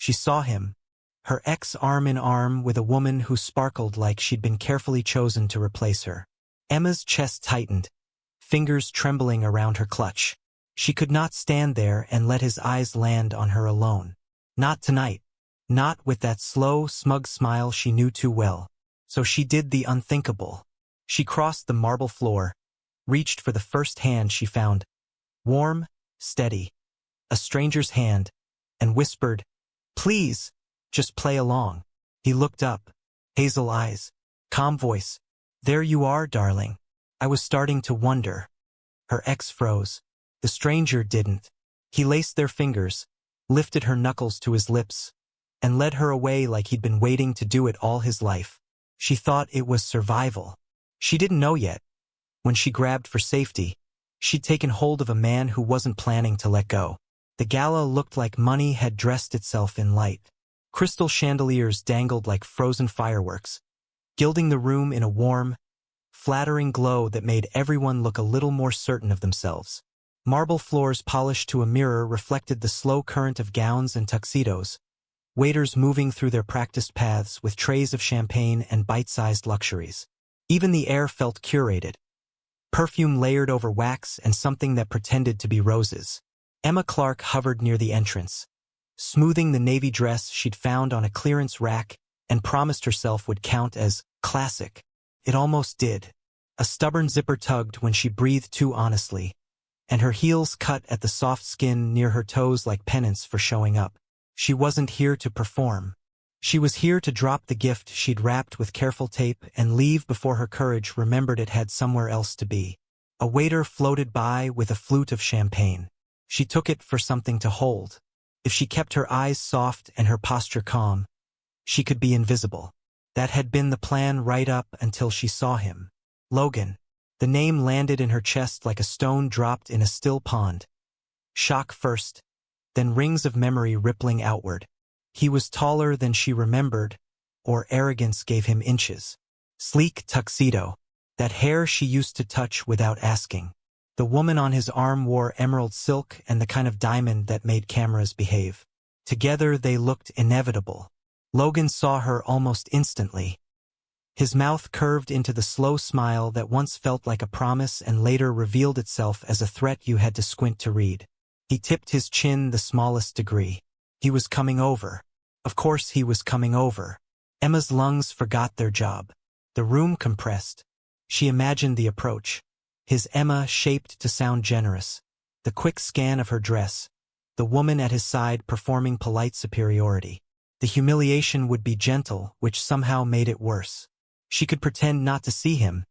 She saw him, her ex arm in arm with a woman who sparkled like she'd been carefully chosen to replace her. Emma's chest tightened, fingers trembling around her clutch. She could not stand there and let his eyes land on her alone. Not tonight. Not with that slow, smug smile she knew too well. So she did the unthinkable. She crossed the marble floor, reached for the first hand she found, warm, steady, a stranger's hand, and whispered, "Please, just play along." He looked up, hazel eyes, calm voice. "There you are, darling. I was starting to wonder." Her ex froze. The stranger didn't. He laced their fingers, lifted her knuckles to his lips, and led her away like he'd been waiting to do it all his life. She thought it was survival. She didn't know yet. When she grabbed for safety, she'd taken hold of a man who wasn't planning to let go. The Gala looked like money had dressed itself in light. Crystal chandeliers dangled like frozen fireworks, gilding the room in a warm, flattering glow that made everyone look a little more certain of themselves. Marble floors polished to a mirror reflected the slow current of gowns and tuxedos, waiters moving through their practiced paths with trays of champagne and bite-sized luxuries. Even the air felt curated, perfume layered over wax and something that pretended to be roses. Emma Clark hovered near the entrance, smoothing the navy dress she'd found on a clearance rack and promised herself would count as classic. It almost did. A stubborn zipper tugged when she breathed too honestly, and her heels cut at the soft skin near her toes like penance for showing up. She wasn't here to perform. She was here to drop the gift she'd wrapped with careful tape and leave before her courage remembered it had somewhere else to be. A waiter floated by with a flute of champagne. She took it for something to hold. If she kept her eyes soft and her posture calm, she could be invisible. That had been the plan right up until she saw him. Logan. The name landed in her chest like a stone dropped in a still pond. Shock first, then rings of memory rippling outward. He was taller than she remembered, or arrogance gave him inches. Sleek tuxedo, that hair she used to touch without asking. The woman on his arm wore emerald silk and the kind of diamond that made cameras behave. Together they looked inevitable. Logan saw her almost instantly. His mouth curved into the slow smile that once felt like a promise and later revealed itself as a threat you had to squint to read. He tipped his chin the smallest degree. He was coming over. Of course he was coming over. Emma's lungs forgot their job. The room compressed. She imagined the approach. His Emma shaped to sound generous. The quick scan of her dress. The woman at his side performing polite superiority. The humiliation would be gentle, which somehow made it worse. She could pretend not to see him,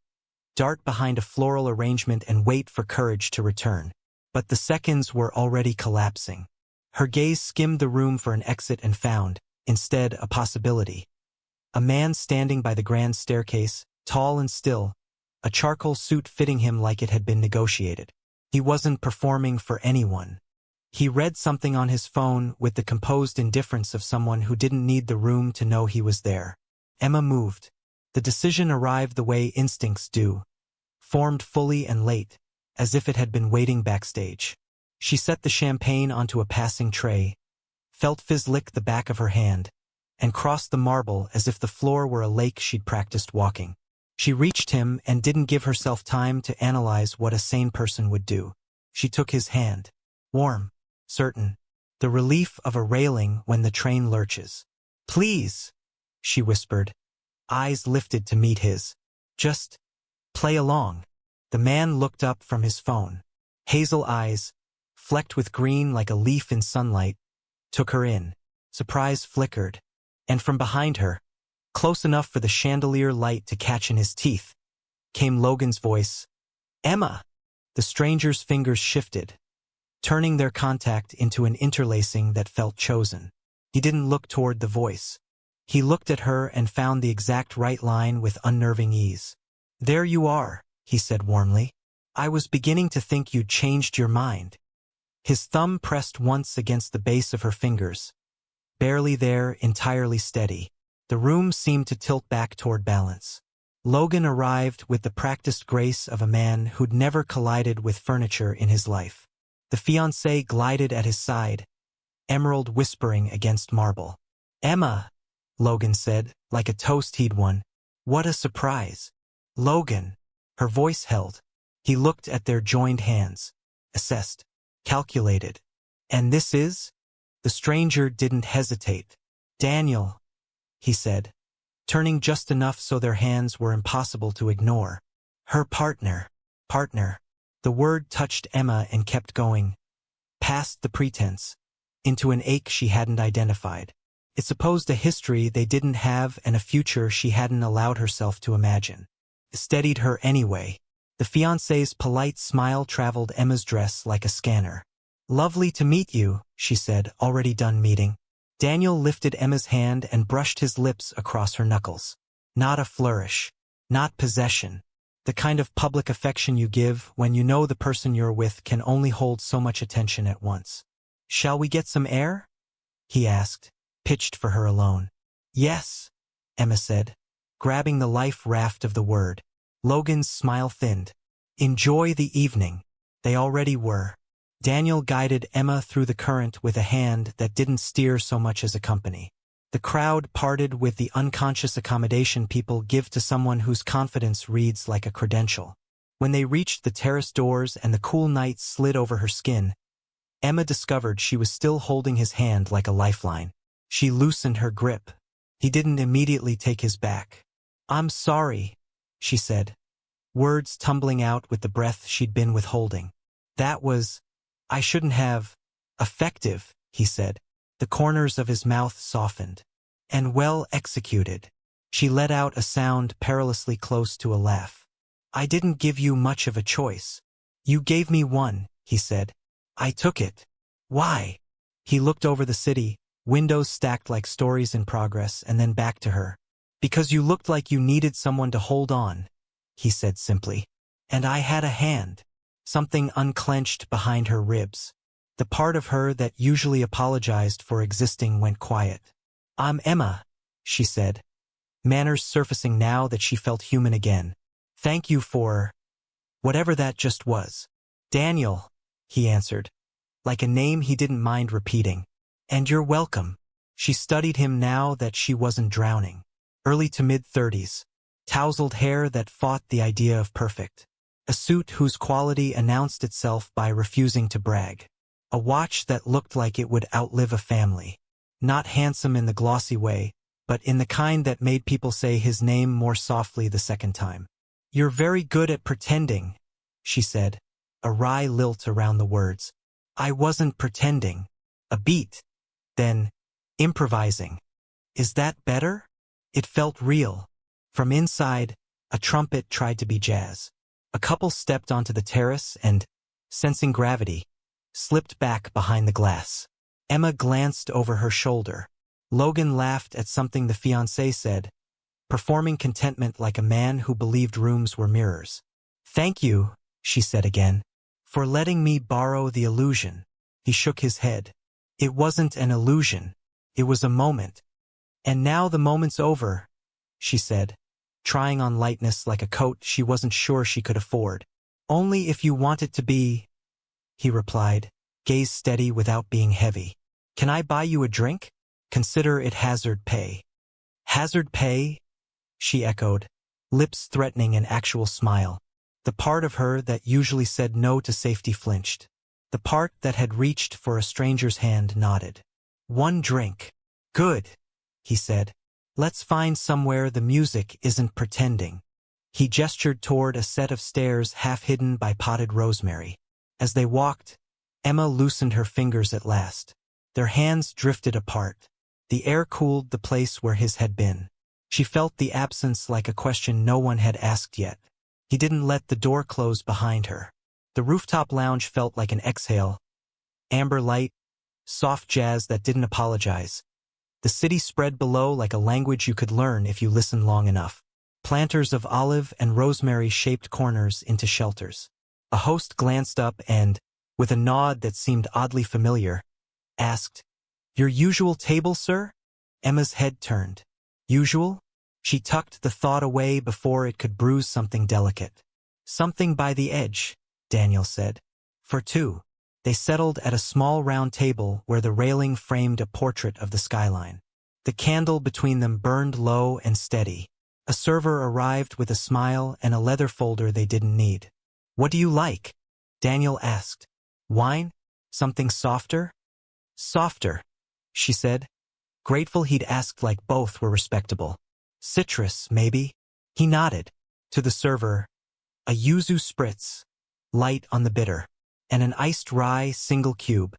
dart behind a floral arrangement and wait for courage to return. But the seconds were already collapsing. Her gaze skimmed the room for an exit and found, instead, a possibility. A man standing by the grand staircase, tall and still, a charcoal suit fitting him like it had been negotiated. He wasn't performing for anyone. He read something on his phone with the composed indifference of someone who didn't need the room to know he was there. Emma moved. The decision arrived the way instincts do, formed fully and late, as if it had been waiting backstage. She set the champagne onto a passing tray, felt Fizz lick the back of her hand, and crossed the marble as if the floor were a lake she'd practiced walking. She reached him and didn't give herself time to analyze what a sane person would do. She took his hand. Warm, certain, the relief of a railing when the train lurches. "Please," she whispered, eyes lifted to meet his. "Just play along." The man looked up from his phone. Hazel eyes, flecked with green like a leaf in sunlight, took her in. Surprise flickered, and from behind her, close enough for the chandelier light to catch in his teeth, came Logan's voice. "Emma!" The stranger's fingers shifted, turning their contact into an interlacing that felt chosen. He didn't look toward the voice. He looked at her and found the exact right line with unnerving ease. "There you are," he said warmly. "I was beginning to think you'd changed your mind." His thumb pressed once against the base of her fingers. Barely there, entirely steady. The room seemed to tilt back toward balance. Logan arrived with the practiced grace of a man who'd never collided with furniture in his life. The fiancée glided at his side, emerald whispering against marble. "Emma," Logan said, like a toast he'd won. "What a surprise." "Logan." Her voice held. He looked at their joined hands. Assessed. Calculated. "And this is?" The stranger didn't hesitate. "Daniel," he said, turning just enough so their hands were impossible to ignore. "Her partner." Partner. The word touched Emma and kept going. Past the pretense. Into an ache she hadn't identified. It supposed a history they didn't have and a future she hadn't allowed herself to imagine. It steadied her anyway. The fiancé's polite smile traveled Emma's dress like a scanner. "Lovely to meet you," she said, already done meeting. Daniel lifted Emma's hand and brushed his lips across her knuckles. Not a flourish. Not possession. The kind of public affection you give when you know the person you're with can only hold so much attention at once. "Shall we get some air?" he asked, pitched for her alone. "Yes," Emma said, grabbing the life raft of the word. Logan's smile thinned. "Enjoy the evening." They already were. Daniel guided Emma through the current with a hand that didn't steer so much as accompany. The crowd parted with the unconscious accommodation people give to someone whose confidence reads like a credential. When they reached the terrace doors and the cool night slid over her skin, Emma discovered she was still holding his hand like a lifeline. She loosened her grip. He didn't immediately take his back. "I'm sorry," she said, words tumbling out with the breath she'd been withholding. "That was... I shouldn't have..." "Effective," he said. The corners of his mouth softened. "And well executed." She let out a sound perilously close to a laugh. "I didn't give you much of a choice." "You gave me one," he said. "I took it." "Why?" He looked over the city, windows stacked like stories in progress, and then back to her. "Because you looked like you needed someone to hold on," he said simply. "And I had a hand." Something unclenched behind her ribs. The part of her that usually apologized for existing went quiet. "I'm Emma," she said, manners surfacing now that she felt human again. "Thank you for... whatever that just was." "Daniel," he answered, like a name he didn't mind repeating. "And you're welcome." She studied him now that she wasn't drowning. Early to mid-30s. Tousled hair that fought the idea of perfect. A suit whose quality announced itself by refusing to brag. A watch that looked like it would outlive a family. Not handsome in the glossy way, but in the kind that made people say his name more softly the second time. "You're very good at pretending," she said, a wry lilt around the words. "I wasn't pretending." A beat. Then, improvising. "Is that better?" It felt real. From inside, a trumpet tried to be jazz. A couple stepped onto the terrace and, sensing gravity, slipped back behind the glass. Emma glanced over her shoulder. Logan laughed at something the fiancé said, performing contentment like a man who believed rooms were mirrors. "Thank you," she said again, "for letting me borrow the illusion." He shook his head. "It wasn't an illusion. It was a moment." "And now the moment's over," she said, trying on lightness like a coat she wasn't sure she could afford. "Only if you want it to be," he replied, gaze steady without being heavy. "Can I buy you a drink? Consider it hazard pay." "Hazard pay?" she echoed, lips threatening an actual smile. The part of her that usually said no to safety flinched. The part that had reached for a stranger's hand nodded. "One drink." "Good," he said. "Let's find somewhere the music isn't pretending." He gestured toward a set of stairs half hidden by potted rosemary. As they walked, Emma loosened her fingers at last. Their hands drifted apart. The air cooled the place where his had been. She felt the absence like a question no one had asked yet. He didn't let the door close behind her. The rooftop lounge felt like an exhale. Amber light, soft jazz that didn't apologize. The city spread below like a language you could learn if you listened long enough. Planters of olive and rosemary shaped corners into shelters. A host glanced up and, with a nod that seemed oddly familiar, asked, "Your usual table, sir?" Emma's head turned. "Usual?" She tucked the thought away before it could bruise something delicate. "Something by the edge," Daniel said. "For two." They settled at a small round table where the railing framed a portrait of the skyline. The candle between them burned low and steady. A server arrived with a smile and a leather folder they didn't need. "What do you like?" Daniel asked. "Wine? Something softer?" "Softer," she said, grateful he'd asked like both were respectable. "Citrus, maybe?" He nodded. To the server, a yuzu spritz, light on the bitter, and an iced rye single cube.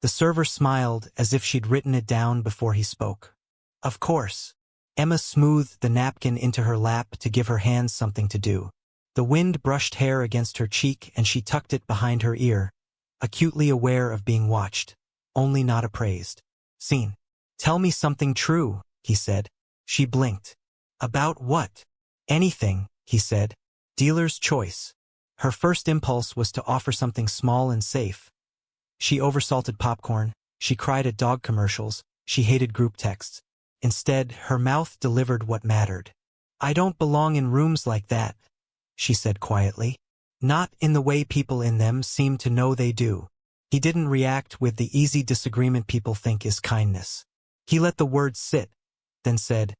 The server smiled as if she'd written it down before he spoke. "Of course." Emma smoothed the napkin into her lap to give her hands something to do. The wind brushed hair against her cheek and she tucked it behind her ear, acutely aware of being watched, only not appraised. "Seen. Tell me something true," he said. She blinked. "About what?" "Anything," he said. Dealer's choice. Her first impulse was to offer something small and safe. She oversalted popcorn, she cried at dog commercials, she hated group texts. Instead, her mouth delivered what mattered. "I don't belong in rooms like that," she said quietly. "Not in the way people in them seem to know they do." He didn't react with the easy disagreement people think is kindness. He let the words sit, then said,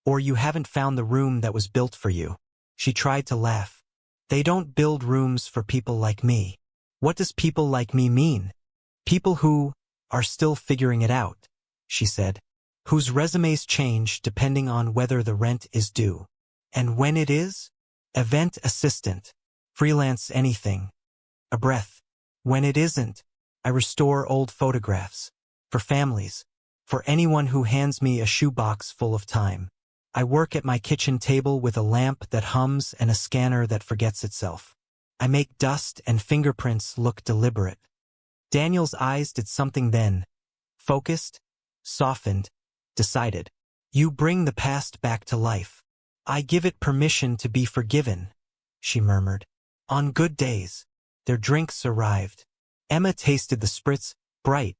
"Or you haven't found the room that was built for you." She tried to laugh. "They don't build rooms for people like me." "What does people like me mean?" "People who are still figuring it out," she said. "Whose resumes change depending on whether the rent is due. And when it is? Event assistant. Freelance anything. A breath. When it isn't, I restore old photographs. For families. For anyone who hands me a shoebox full of time. I work at my kitchen table with a lamp that hums and a scanner that forgets itself. I make dust and fingerprints look deliberate." Daniel's eyes did something then. Focused, softened, decided. "You bring the past back to life. I give it permission to be forgiven," she murmured. On good days. Their drinks arrived. Emma tasted the spritz, bright,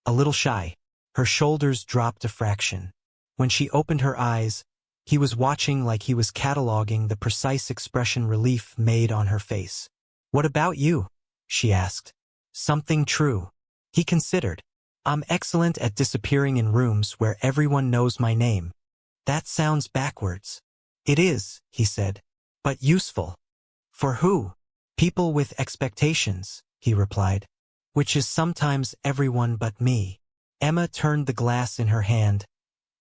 a little shy. Her shoulders dropped a fraction. When she opened her eyes, he was watching like he was cataloging the precise expression relief made on her face. "What about you?" she asked. "Something true." He considered. "I'm excellent at disappearing in rooms where everyone knows my name." "That sounds backwards." "It is," he said. "But useful." "For who?" "People with expectations," he replied. "Which is sometimes everyone but me." Emma turned the glass in her hand,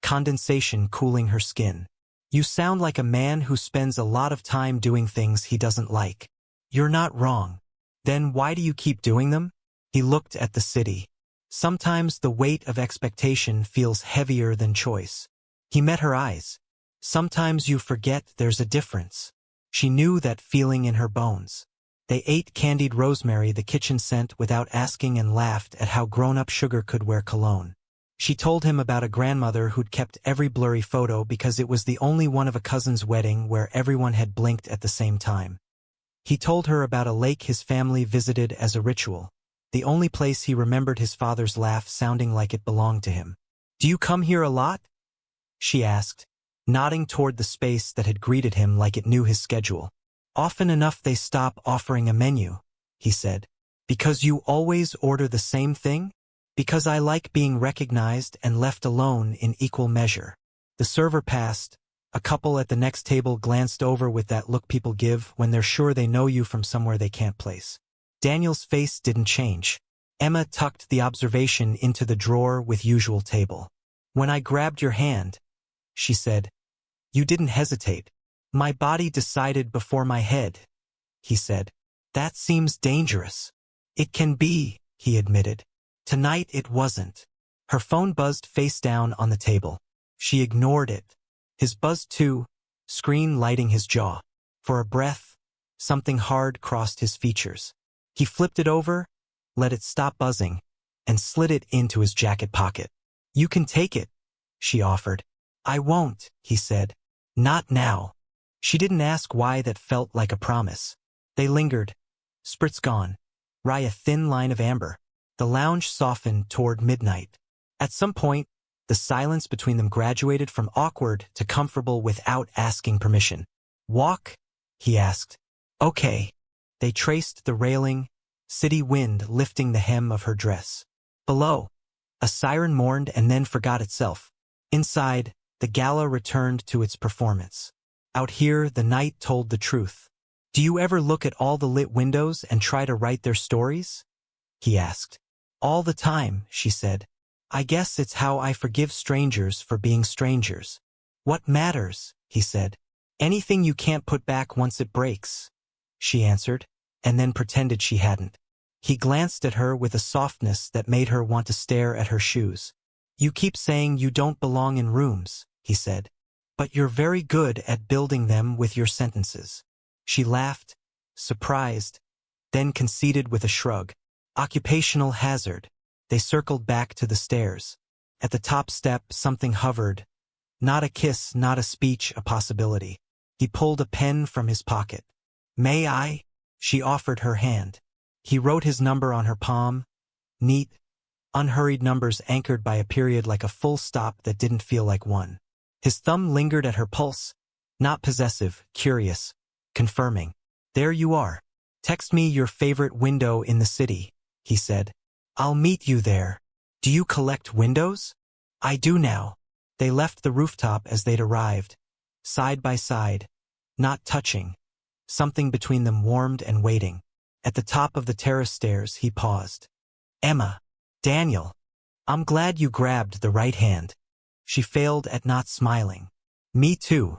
condensation cooling her skin. "You sound like a man who spends a lot of time doing things he doesn't like." "You're not wrong." "Then why do you keep doing them?" He looked at the city. Sometimes the weight of expectation feels heavier than choice. He met her eyes. "Sometimes you forget there's a difference." She knew that feeling in her bones. They ate candied rosemary the kitchen sent without asking and laughed at how grown-up sugar could wear cologne. She told him about a grandmother who'd kept every blurry photo because it was the only one of a cousin's wedding where everyone had blinked at the same time. He told her about a lake his family visited as a ritual, the only place he remembered his father's laugh sounding like it belonged to him. "Do you come here a lot?" she asked, nodding toward the space that had greeted him like it knew his schedule. "Often enough they stop offering a menu," he said. "Because you always order the same thing?" "Because I like being recognized and left alone in equal measure." The server passed. A couple at the next table glanced over with that look people give when they're sure they know you from somewhere they can't place. Daniel's face didn't change. Emma tucked the observation into the drawer with usual table. "When I grabbed your hand," she said, "you didn't hesitate." "My body decided before my head," he said. "That seems dangerous." "It can be," he admitted. Tonight it wasn't. Her phone buzzed face down on the table. She ignored it. His buzzed too, screen lighting his jaw. For a breath, something hard crossed his features. He flipped it over, let it stop buzzing, and slid it into his jacket pocket. "You can take it," she offered. "I won't," he said. "Not now." She didn't ask why that felt like a promise. They lingered. Spritz gone. Rye a thin line of amber. The lounge softened toward midnight. At some point, the silence between them graduated from awkward to comfortable without asking permission. "Walk?" he asked. "Okay." They traced the railing, city wind lifting the hem of her dress. Below, a siren mourned and then forgot itself. Inside, the gala returned to its performance. Out here, the night told the truth. "Do you ever look at all the lit windows and try to write their stories?" he asked. "All the time," she said. "I guess it's how I forgive strangers for being strangers." "What matters?" he said. "Anything you can't put back once it breaks," she answered, and then pretended she hadn't. He glanced at her with a softness that made her want to stare at her shoes. "You keep saying you don't belong in rooms," he said. "But you're very good at building them with your sentences." She laughed, surprised, then conceded with a shrug. "Occupational hazard." They circled back to the stairs. At the top step, something hovered. Not a kiss, not a speech, a possibility. He pulled a pen from his pocket. "May I?" She offered her hand. He wrote his number on her palm. Neat, unhurried numbers anchored by a period like a full stop that didn't feel like one. His thumb lingered at her pulse, not possessive, curious, confirming. "There you are. Text me your favorite window in the city," he said. "I'll meet you there." "Do you collect windows?" "I do now." They left the rooftop as they'd arrived, side by side, not touching. Something between them warmed and waiting. At the top of the terrace stairs, he paused. "Emma." "Daniel. I'm glad you grabbed the right hand." She failed at not smiling. "Me too."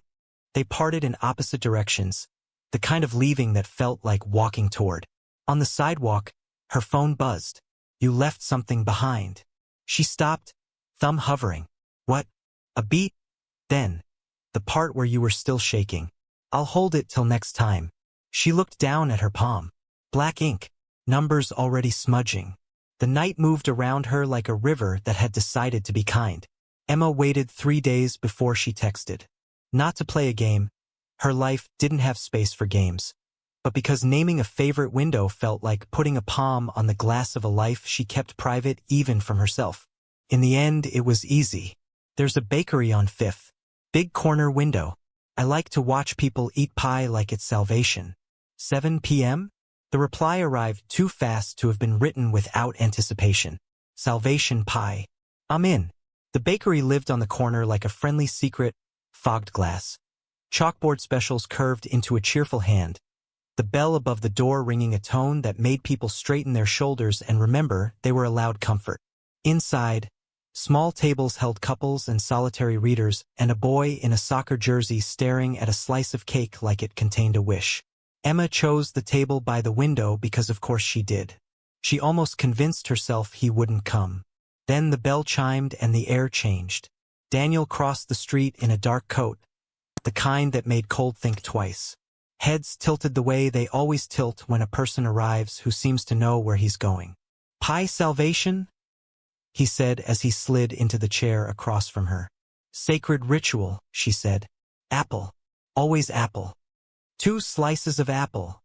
They parted in opposite directions, the kind of leaving that felt like walking toward. On the sidewalk, her phone buzzed. "You left something behind." She stopped, thumb hovering. "What?" "A beat. Then. The part where you were still shaking." "I'll hold it till next time." She looked down at her palm. Black ink, numbers already smudging. The night moved around her like a river that had decided to be kind. Emma waited 3 days before she texted. Not to play a game. Her life didn't have space for games. But because naming a favorite window felt like putting a palm on the glass of a life she kept private even from herself. In the end, it was easy. "There's a bakery on 5th. Big corner window. I like to watch people eat pie like it's salvation. 7 p.m.? The reply arrived too fast to have been written without anticipation. "Salvation pie. I'm in." The bakery lived on the corner like a friendly secret, fogged glass. Chalkboard specials curved into a cheerful hand. The bell above the door ringing a tone that made people straighten their shoulders and remember they were allowed comfort. Inside, small tables held couples and solitary readers, and a boy in a soccer jersey staring at a slice of cake like it contained a wish. Emma chose the table by the window because of course she did. She almost convinced herself he wouldn't come. Then the bell chimed and the air changed. Daniel crossed the street in a dark coat, the kind that made Cold think twice. Heads tilted the way they always tilt when a person arrives who seems to know where he's going. "Pie salvation?" he said as he slid into the chair across from her. "Sacred ritual," she said. "Apple. Always apple. 2 slices of apple,"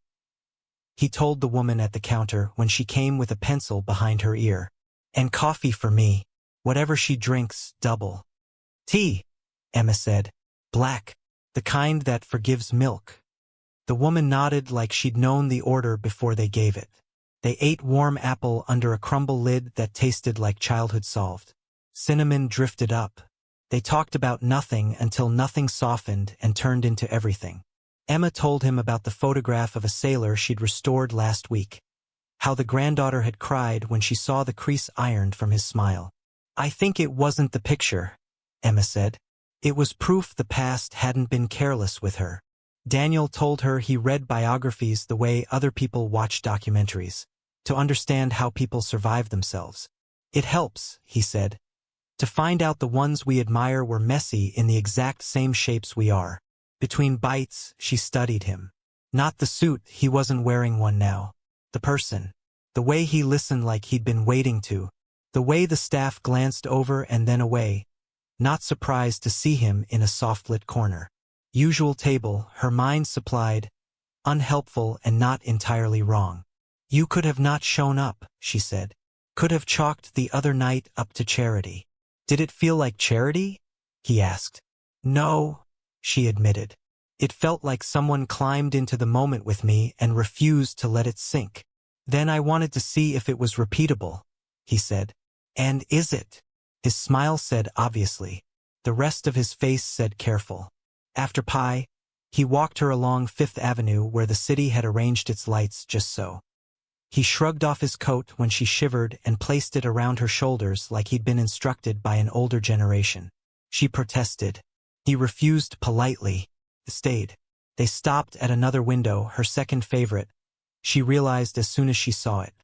he told the woman at the counter when she came with a pencil behind her ear. "And coffee for me. Whatever she drinks, double." "Tea," Emma said. "Black. The kind that forgives milk." The woman nodded like she'd known the order before they gave it. They ate warm apple under a crumble lid that tasted like childhood solved. Cinnamon drifted up. They talked about nothing until nothing softened and turned into everything. Emma told him about the photograph of a sailor she'd restored last week. How the granddaughter had cried when she saw the crease ironed from his smile. "I think it wasn't the picture," Emma said. "It was proof the past hadn't been careless with her." Daniel told her he read biographies the way other people watch documentaries, to understand how people survive themselves. "It helps," he said, "to find out the ones we admire were messy in the exact same shapes we are." Between bites, she studied him. Not the suit, he wasn't wearing one now. The person. The way he listened like he'd been waiting to. The way the staff glanced over and then away, not surprised to see him in a soft-lit corner. Usual table, her mind supplied, unhelpful and not entirely wrong. "You could have not shown up," she said. "Could have chalked the other night up to charity." "Did it feel like charity?" he asked. "No," she admitted. "It felt like someone climbed into the moment with me and refused to let it sink." Then I wanted to see if it was repeatable, he said. And is it? His smile said obviously. The rest of his face said careful. After pie, he walked her along Fifth Avenue where the city had arranged its lights just so. He shrugged off his coat when she shivered and placed it around her shoulders like he'd been instructed by an older generation. She protested. He refused politely. Stayed. They stopped at another window, her second favorite. She realized as soon as she saw it.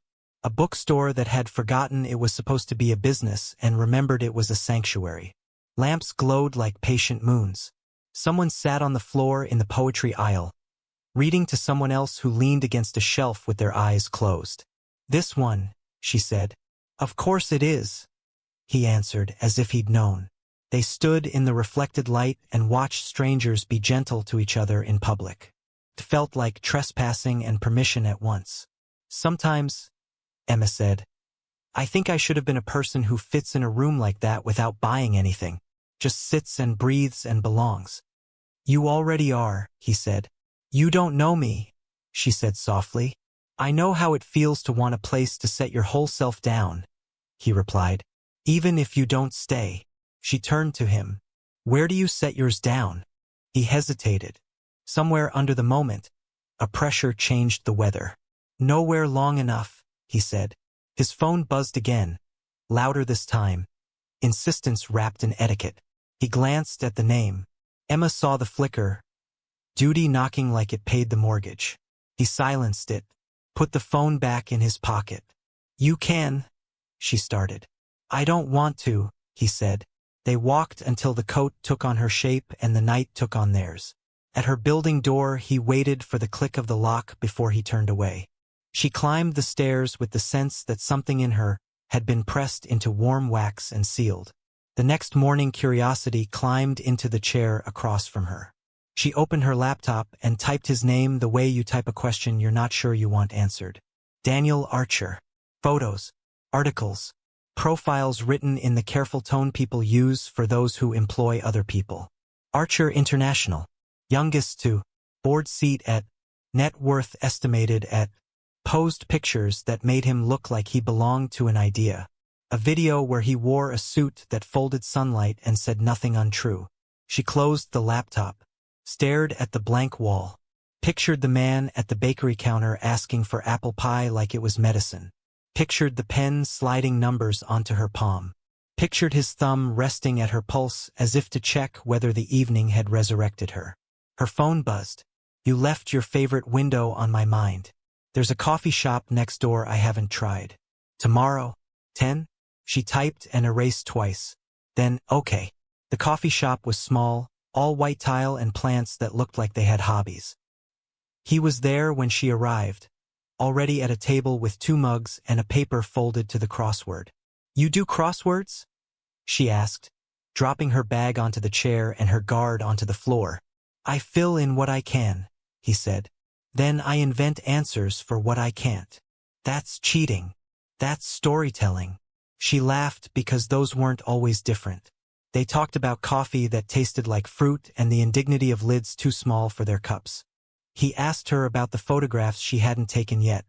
A bookstore that had forgotten it was supposed to be a business and remembered it was a sanctuary. Lamps glowed like patient moons. Someone sat on the floor in the poetry aisle, reading to someone else who leaned against a shelf with their eyes closed. This one, she said. Of course it is, he answered as if he'd known. They stood in the reflected light and watched strangers be gentle to each other in public. It felt like trespassing and permission at once. Sometimes, Emma said, I think I should have been a person who fits in a room like that without buying anything. Just sits and breathes and belongs. You already are, he said. You don't know me, she said softly. I know how it feels to want a place to set your whole self down, he replied. Even if you don't stay. She turned to him. Where do you set yours down? He hesitated. Somewhere under the moment, a pressure changed the weather. Nowhere long enough, he said. His phone buzzed again, louder this time. Insistence wrapped in etiquette. He glanced at the name. Emma saw the flicker. Duty knocking like it paid the mortgage. He silenced it, put the phone back in his pocket. You can, she started. I don't want to, he said. They walked until the coat took on her shape and the night took on theirs. At her building door, he waited for the click of the lock before he turned away. She climbed the stairs with the sense that something in her had been pressed into warm wax and sealed. The next morning, curiosity climbed into the chair across from her. She opened her laptop and typed his name the way you type a question you're not sure you want answered. Daniel Archer. Photos, articles, profiles written in the careful tone people use for those who employ other people. Archer International. Youngest to, board seat at, net worth estimated at, posed pictures that made him look like he belonged to an idea. A video where he wore a suit that folded sunlight and said nothing untrue. She closed the laptop, stared at the blank wall, pictured the man at the bakery counter asking for apple pie like it was medicine, pictured the pen sliding numbers onto her palm, pictured his thumb resting at her pulse as if to check whether the evening had resurrected her. Her phone buzzed. You left your favorite window on my mind. There's a coffee shop next door I haven't tried. Tomorrow, 10? She typed and erased twice. Then, okay. The coffee shop was small, all white tile and plants that looked like they had hobbies. He was there when she arrived, already at a table with 2 mugs and a paper folded to the crossword. You do crosswords? She asked, dropping her bag onto the chair and her guard onto the floor. I fill in what I can, he said. Then I invent answers for what I can't. That's cheating. That's storytelling. She laughed because those weren't always different. They talked about coffee that tasted like fruit and the indignity of lids too small for their cups. He asked her about the photographs she hadn't taken yet,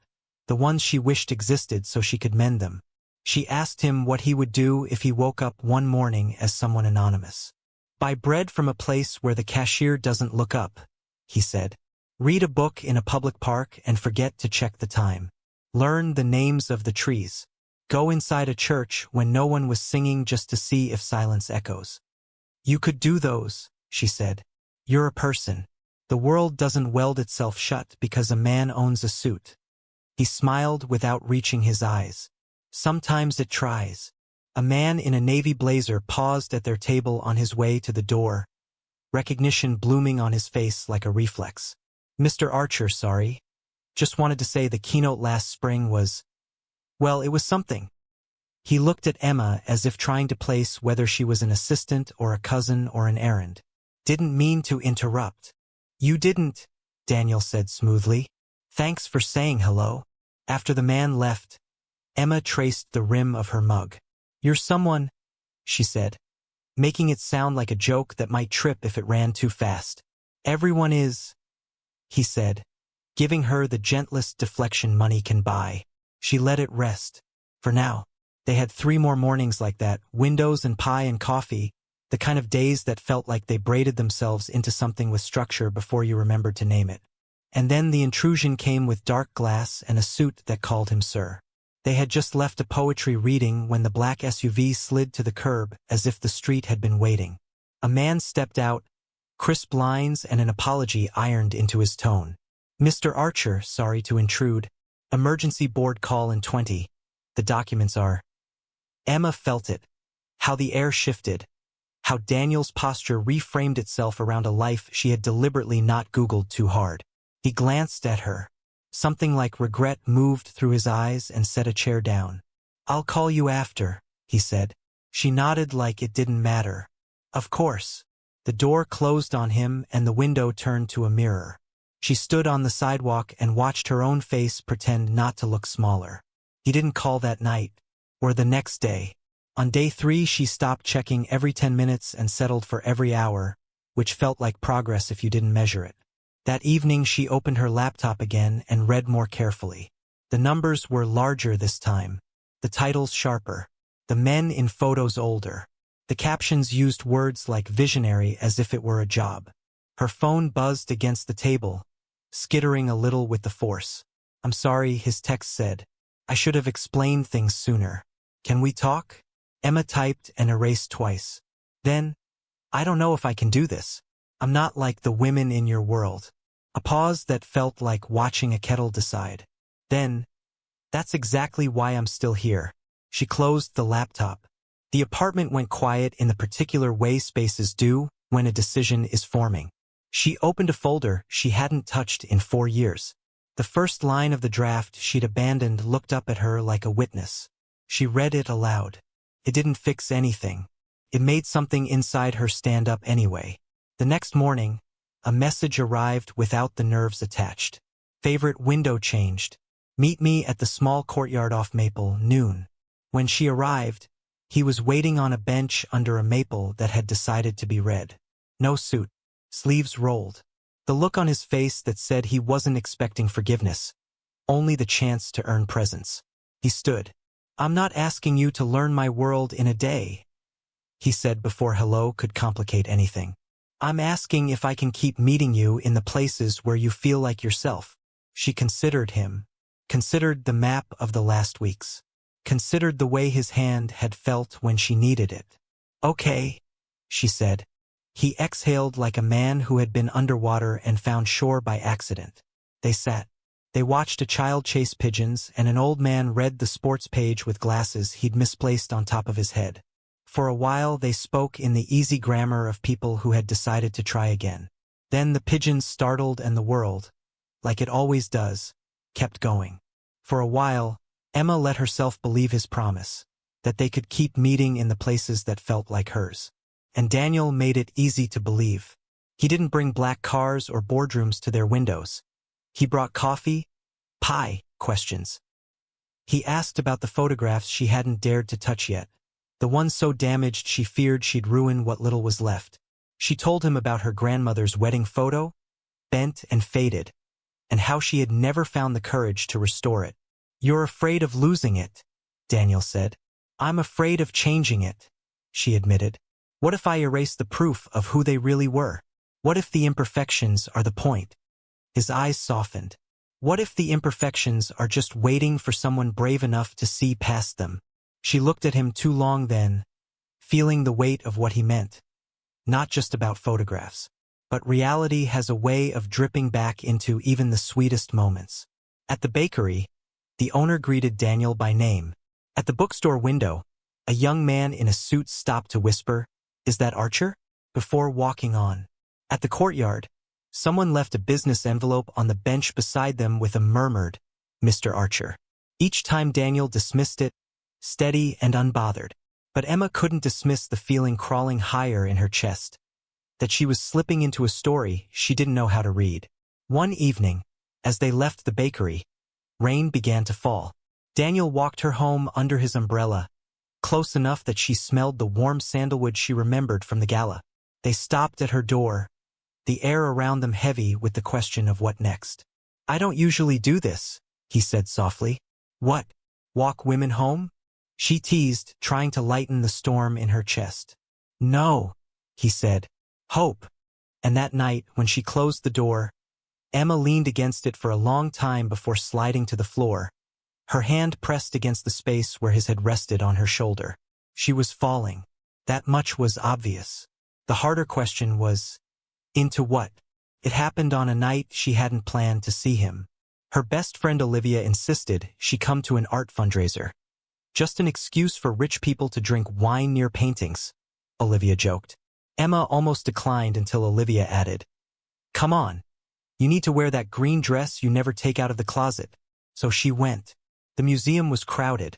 the ones she wished existed so she could mend them. She asked him what he would do if he woke up one morning as someone anonymous. Buy bread from a place where the cashier doesn't look up, he said. Read a book in a public park and forget to check the time. Learn the names of the trees. Go inside a church when no one was singing just to see if silence echoes. You could do those, she said. You're a person. The world doesn't weld itself shut because a man owns a suit. He smiled without reaching his eyes. Sometimes it tries. A man in a navy blazer paused at their table on his way to the door, recognition blooming on his face like a reflex. Mr. Archer, sorry. Just wanted to say the keynote last spring was, well, it was something. He looked at Emma as if trying to place whether she was an assistant or a cousin or an errand. Didn't mean to interrupt. You didn't, Daniel said smoothly. Thanks for saying hello. After the man left, Emma traced the rim of her mug. You're someone, she said, making it sound like a joke that might trip if it ran too fast. Everyone is, he said, giving her the gentlest deflection money can buy. She let it rest. For now. They had 3 more mornings like that, windows and pie and coffee, the kind of days that felt like they braided themselves into something with structure before you remembered to name it. And then the intrusion came with dark glass and a suit that called him sir. They had just left a poetry reading when the black SUV slid to the curb as if the street had been waiting. A man stepped out, crisp lines and an apology ironed into his tone. "Mr. Archer, sorry to intrude. Emergency board call in 20. The documents are..." Emma felt it. How the air shifted. How Daniel's posture reframed itself around a life she had deliberately not Googled too hard. He glanced at her. Something like regret moved through his eyes and set a chair down. "I'll call you after," he said. She nodded like it didn't matter. "Of course." The door closed on him and the window turned to a mirror. She stood on the sidewalk and watched her own face pretend not to look smaller. He didn't call that night. Or the next day. On day 3 she stopped checking every 10 minutes and settled for every hour, which felt like progress if you didn't measure it. That evening she opened her laptop again and read more carefully. The numbers were larger this time. The titles sharper. The men in photos older. The captions used words like visionary as if it were a job. Her phone buzzed against the table, skittering a little with the force. "I'm sorry," his text said. "I should have explained things sooner. Can we talk?" Emma typed and erased twice. Then, "I don't know if I can do this. I'm not like the women in your world." A pause that felt like watching a kettle decide. Then, "That's exactly why I'm still here." She closed the laptop. The apartment went quiet in the particular way spaces do when a decision is forming. She opened a folder she hadn't touched in 4 years. The first line of the draft she'd abandoned looked up at her like a witness. She read it aloud. It didn't fix anything. It made something inside her stand up anyway. The next morning, a message arrived without the nerves attached. Favorite window changed. Meet me at the small courtyard off Maple, noon. When she arrived, he was waiting on a bench under a maple that had decided to be red. No suit. Sleeves rolled. The look on his face that said he wasn't expecting forgiveness. Only the chance to earn presents. He stood. "I'm not asking you to learn my world in a day," he said before hello could complicate anything. "I'm asking if I can keep meeting you in the places where you feel like yourself." She considered him. Considered the map of the last weeks. Considered the way his hand had felt when she needed it. "Okay," she said. He exhaled like a man who had been underwater and found shore by accident. They sat. They watched a child chase pigeons and an old man read the sports page with glasses he'd misplaced on top of his head. For a while they spoke in the easy grammar of people who had decided to try again. Then the pigeons startled and the world, like it always does, kept going. For a while, Emma let herself believe his promise, that they could keep meeting in the places that felt like hers. And Daniel made it easy to believe. He didn't bring black cars or boardrooms to their windows. He brought coffee, pie, questions. He asked about the photographs she hadn't dared to touch yet, the ones so damaged she feared she'd ruin what little was left. She told him about her grandmother's wedding photo, bent and faded, and how she had never found the courage to restore it. "You're afraid of losing it," Daniel said. "I'm afraid of changing it," she admitted. "What if I erase the proof of who they really were? What if the imperfections are the point?" His eyes softened. What if the imperfections are just waiting for someone brave enough to see past them? She looked at him too long then, feeling the weight of what he meant. Not just about photographs. But reality has a way of dripping back into even the sweetest moments. At the bakery, the owner greeted Daniel by name. At the bookstore window, a young man in a suit stopped to whisper, "Is that Archer?" before walking on. At the courtyard, someone left a business envelope on the bench beside them with a murmured, "Mr. Archer." Each time Daniel dismissed it, steady and unbothered. But Emma couldn't dismiss the feeling crawling higher in her chest, that she was slipping into a story she didn't know how to read. One evening, as they left the bakery, rain began to fall. Daniel walked her home under his umbrella, close enough that she smelled the warm sandalwood she remembered from the gala. They stopped at her door, the air around them heavy with the question of what next. I don't usually do this, he said softly. What? Walk women home? She teased, trying to lighten the storm in her chest. No, he said. Hope. And that night, when she closed the door, Emma leaned against it for a long time before sliding to the floor, her hand pressed against the space where his had rested on her shoulder. She was falling. That much was obvious. The harder question was, into what? It happened on a night she hadn't planned to see him. Her best friend Olivia insisted she come to an art fundraiser. Just an excuse for rich people to drink wine near paintings, Olivia joked. Emma almost declined until Olivia added, Come on. You need to wear that green dress you never take out of the closet. So she went. The museum was crowded,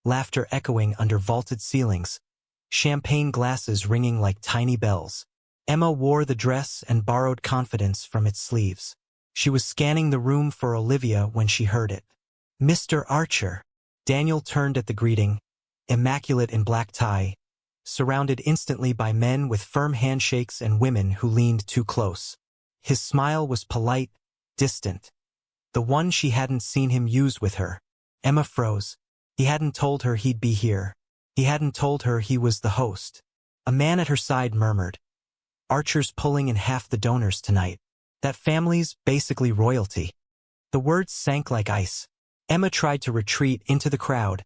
laughter echoing under vaulted ceilings, champagne glasses ringing like tiny bells. Emma wore the dress and borrowed confidence from its sleeves. She was scanning the room for Olivia when she heard it. Mr. Archer. Daniel turned at the greeting, immaculate in black tie, surrounded instantly by men with firm handshakes and women who leaned too close. His smile was polite, distant. The one she hadn't seen him use with her. Emma froze. He hadn't told her he'd be here. He hadn't told her he was the host. A man at her side murmured, Archer's pulling in half the donors tonight. That family's basically royalty. The words sank like ice. Emma tried to retreat into the crowd,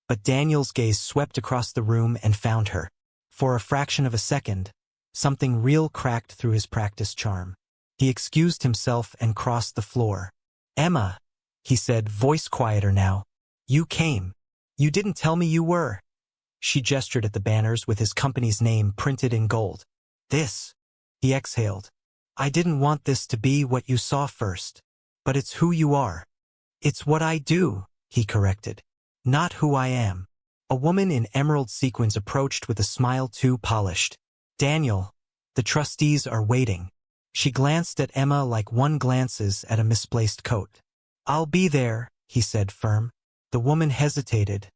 but Daniel's gaze swept across the room and found her. For a fraction of a second, something real cracked through his practiced charm. He excused himself and crossed the floor. Emma, he said, voice quieter now. You came. You didn't tell me you were. She gestured at the banners with his company's name printed in gold. This, he exhaled. I didn't want this to be what you saw first. But it's who you are. It's what I do, he corrected. Not who I am. A woman in emerald sequins approached with a smile too polished. Daniel, the trustees are waiting. She glanced at Emma like one glances at a misplaced coat. I'll be there, he said firm. The woman hesitated,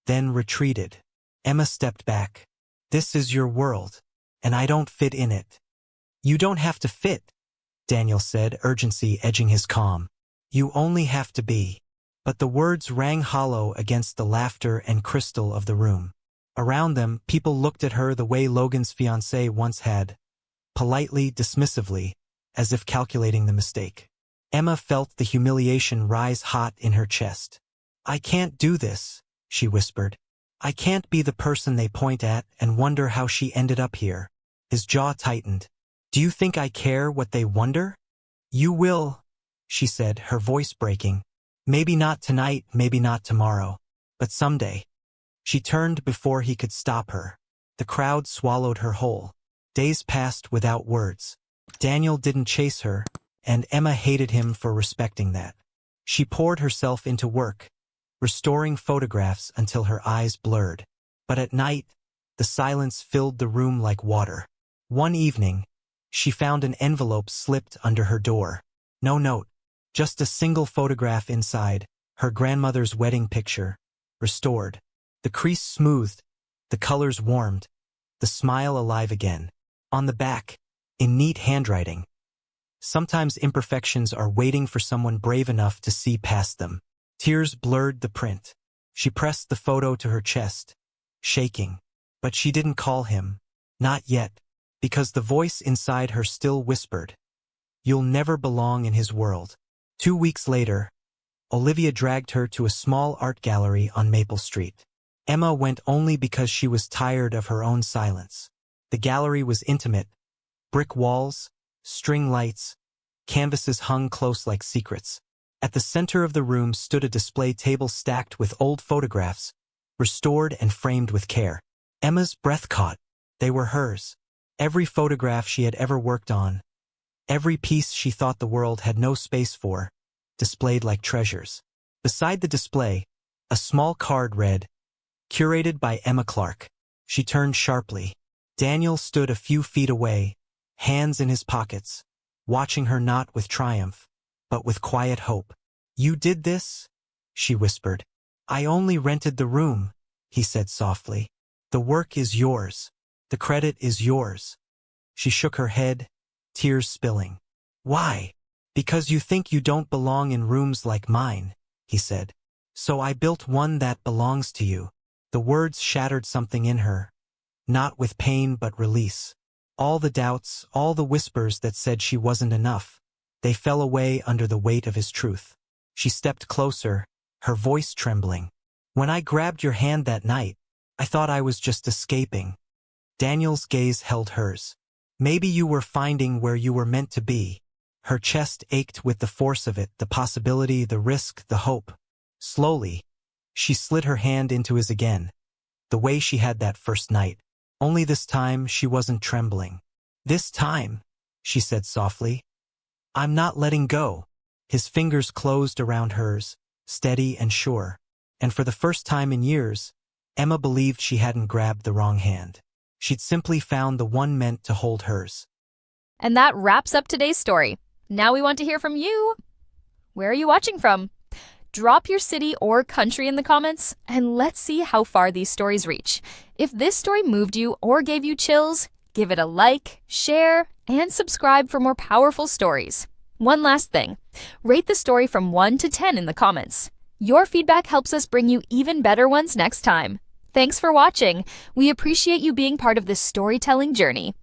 then retreated. Emma stepped back. This is your world, and I don't fit in it. You don't have to fit, Daniel said, urgency edging his calm. You only have to be. But the words rang hollow against the laughter and crystal of the room. Around them, people looked at her the way Logan's fiancée once had, politely, dismissively, as if calculating the mistake. Emma felt the humiliation rise hot in her chest. I can't do this, she whispered. I can't be the person they point at and wonder how she ended up here. His jaw tightened. Do you think I care what they wonder? You will, she said, her voice breaking. Maybe not tonight, maybe not tomorrow, but someday. She turned before he could stop her. The crowd swallowed her whole. Days passed without words. Daniel didn't chase her, and Emma hated him for respecting that. She poured herself into work, restoring photographs until her eyes blurred. But at night, the silence filled the room like water. One evening, she found an envelope slipped under her door. No note, just a single photograph inside, her grandmother's wedding picture, restored. The crease smoothed, the colors warmed, the smile alive again. On the back, in neat handwriting. Sometimes imperfections are waiting for someone brave enough to see past them. Tears blurred the print. She pressed the photo to her chest, shaking. But she didn't call him. Not yet, because the voice inside her still whispered, You'll never belong in his world. 2 weeks later, Olivia dragged her to a small art gallery on Maple Street. Emma went only because she was tired of her own silence. The gallery was intimate. Brick walls, string lights, canvases hung close like secrets. At the center of the room stood a display table stacked with old photographs, restored and framed with care. Emma's breath caught. They were hers. Every photograph she had ever worked on, every piece she thought the world had no space for, displayed like treasures. Beside the display, a small card read, Curated by Emma Clark. She turned sharply. Daniel stood a few feet away, hands in his pockets, watching her not with triumph, but with quiet hope. You did this? She whispered. I only rented the room, he said softly. The work is yours. The credit is yours. She shook her head, tears spilling. Why? Because you think you don't belong in rooms like mine, he said. So I built one that belongs to you. The words shattered something in her, not with pain but release. All the doubts, all the whispers that said she wasn't enough, they fell away under the weight of his truth. She stepped closer, her voice trembling. When I grabbed your hand that night, I thought I was just escaping. Daniel's gaze held hers. Maybe you were finding where you were meant to be. Her chest ached with the force of it, the possibility, the risk, the hope. Slowly, she slid her hand into his again, the way she had that first night. Only this time she wasn't trembling. This time, she said softly, I'm not letting go. His fingers closed around hers, steady and sure. And for the first time in years, Emma believed she hadn't grabbed the wrong hand. She'd simply found the one meant to hold hers. And that wraps up today's story. Now we want to hear from you. Where are you watching from? Drop your city or country in the comments, and let's see how far these stories reach. If this story moved you or gave you chills, give it a like, share, and subscribe for more powerful stories. One last thing, rate the story from 1 to 10 in the comments. Your feedback helps us bring you even better ones next time. Thanks for watching. We appreciate you being part of this storytelling journey.